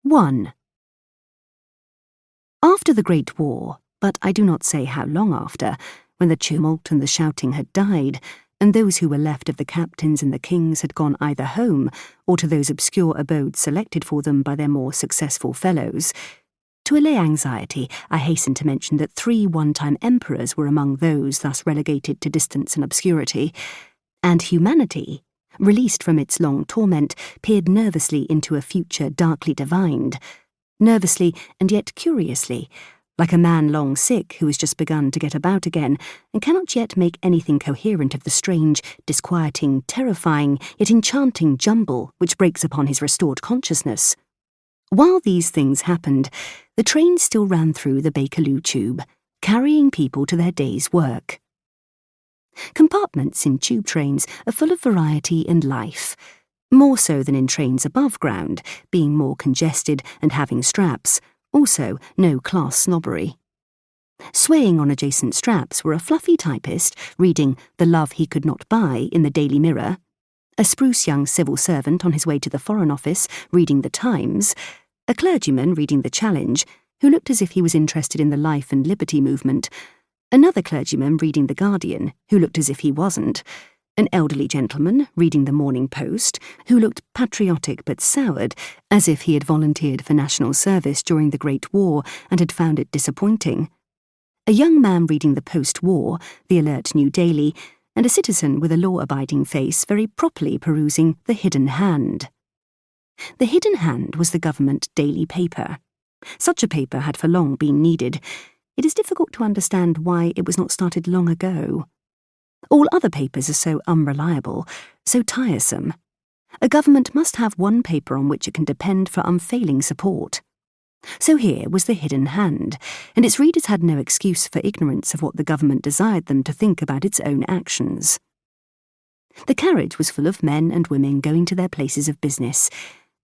1. After the Great War, but I do not say how long after, when the tumult and the shouting had died, and those who were left of the captains and the kings had gone either home or to those obscure abodes selected for them by their more successful fellows, to allay anxiety, I hasten to mention that 3 one-time emperors were among those thus relegated to distance and obscurity, and humanity, released from its long torment, peered nervously into a future darkly divined, nervously and yet curiously, like a man long sick who has just begun to get about again and cannot yet make anything coherent of the strange, disquieting, terrifying, yet enchanting jumble which breaks upon his restored consciousness. While these things happened, the train still ran through the Bakerloo tube, carrying people to their day's work. Compartments in tube trains are full of variety and life, more so than in trains above ground, being more congested and having straps, also no class snobbery. Swaying on adjacent straps were a fluffy typist reading The Love He Could Not Buy in the Daily Mirror, a spruce young civil servant on his way to the Foreign Office reading the Times, a clergyman reading the Challenge, who looked as if he was interested in the life and liberty movement, another clergyman reading the Guardian, who looked as if he wasn't, an elderly gentleman reading the Morning Post, who looked patriotic but soured, as if he had volunteered for national service during the Great War and had found it disappointing, a young man reading the Post-War, the Alert New Daily, and a citizen with a law-abiding face very properly perusing The Hidden Hand. The Hidden Hand was the government daily paper. Such a paper had for long been needed. It is difficult to understand why it was not started long ago. All other papers are so unreliable, so tiresome. A government must have one paper on which it can depend for unfailing support. So here was The Hidden Hand, and its readers had no excuse for ignorance of what the government desired them to think about its own actions. The carriage was full of men and women going to their places of business.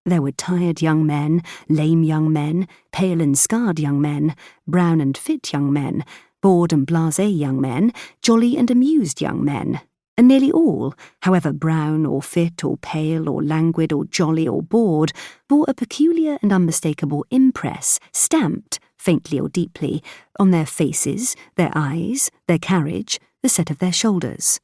There were tired young men, lame young men, pale and scarred young men, brown and fit young men, bored and blasé young men, jolly and amused young men, and nearly all, however brown or fit or pale or languid or jolly or bored, bore a peculiar and unmistakable impress, stamped, faintly or deeply, on their faces, their eyes, their carriage, the set of their shoulders.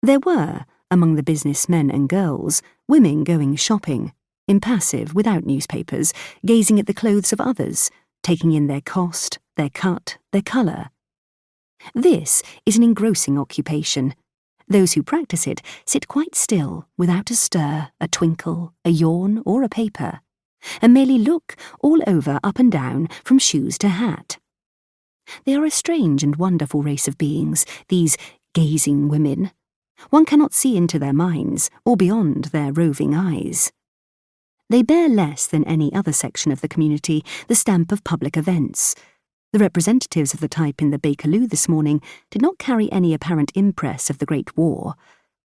There were, among the business men and girls, women going shopping, impassive, without newspapers, gazing at the clothes of others, taking in their cost, their cut, their colour. This is an engrossing occupation. Those who practice it sit quite still, without a stir, a twinkle, a yawn, or a paper, and merely look all over up and down, from shoes to hat. They are a strange and wonderful race of beings, these gazing women. One cannot see into their minds, or beyond their roving eyes. They bear less than any other section of the community the stamp of public events. The representatives of the type in the Bakerloo this morning did not carry any apparent impress of the Great War.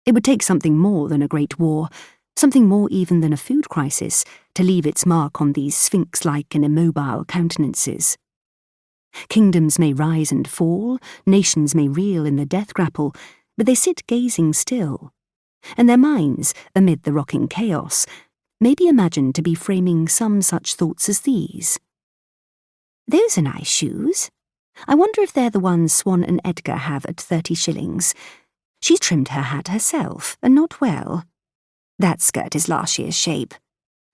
It would take something more than a Great War, something more even than a food crisis, to leave its mark on these sphinx-like and immobile countenances. Kingdoms may rise and fall, nations may reel in the death grapple, but they sit gazing still, and their minds, amid the rocking chaos, may be imagined to be framing some such thoughts as these. Those are nice shoes. I wonder if they're the ones Swan and Edgar have at 30 shillings. She's trimmed her hat herself, and not well. That skirt is last year's shape.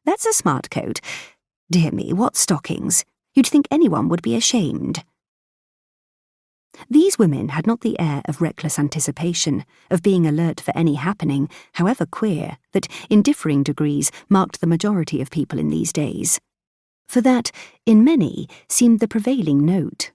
That's a smart coat. Dear me, what stockings. You'd think anyone would be ashamed. These women had not the air of reckless anticipation, of being alert for any happening, however queer, that, in differing degrees, marked the majority of people in these days. For that, in many, seemed the prevailing note.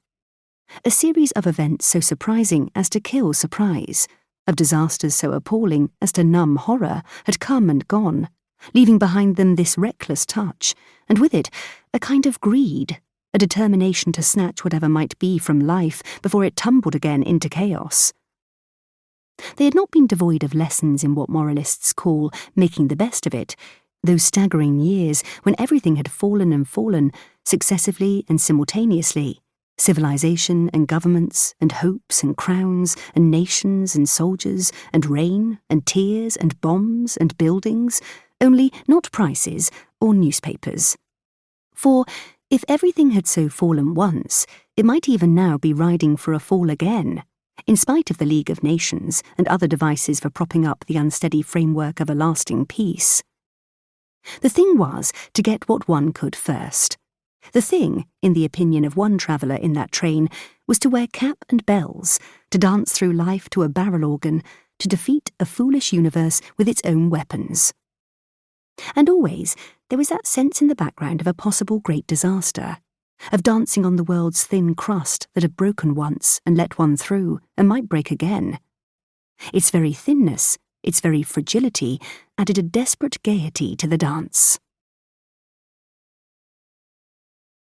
A series of events so surprising as to kill surprise, of disasters so appalling as to numb horror, had come and gone, leaving behind them this reckless touch, and with it a kind of greed, a determination to snatch whatever might be from life before it tumbled again into chaos. They had not been devoid of lessons in what moralists call making the best of it, those staggering years when everything had fallen and fallen, successively and simultaneously, civilization and governments and hopes and crowns and nations and soldiers and rain and tears and bombs and buildings, only not prices or newspapers. For, if everything had so fallen once, it might even now be riding for a fall again, in spite of the League of Nations and other devices for propping up the unsteady framework of a lasting peace. The thing was to get what one could first. The thing, in the opinion of one traveller in that train, was to wear cap and bells, to dance through life to a barrel organ, to defeat a foolish universe with its own weapons. And always there was that sense in the background of a possible great disaster, of dancing on the world's thin crust that had broken once and let one through, and might break again. Its very thinness, its very fragility, added a desperate gaiety to the dance.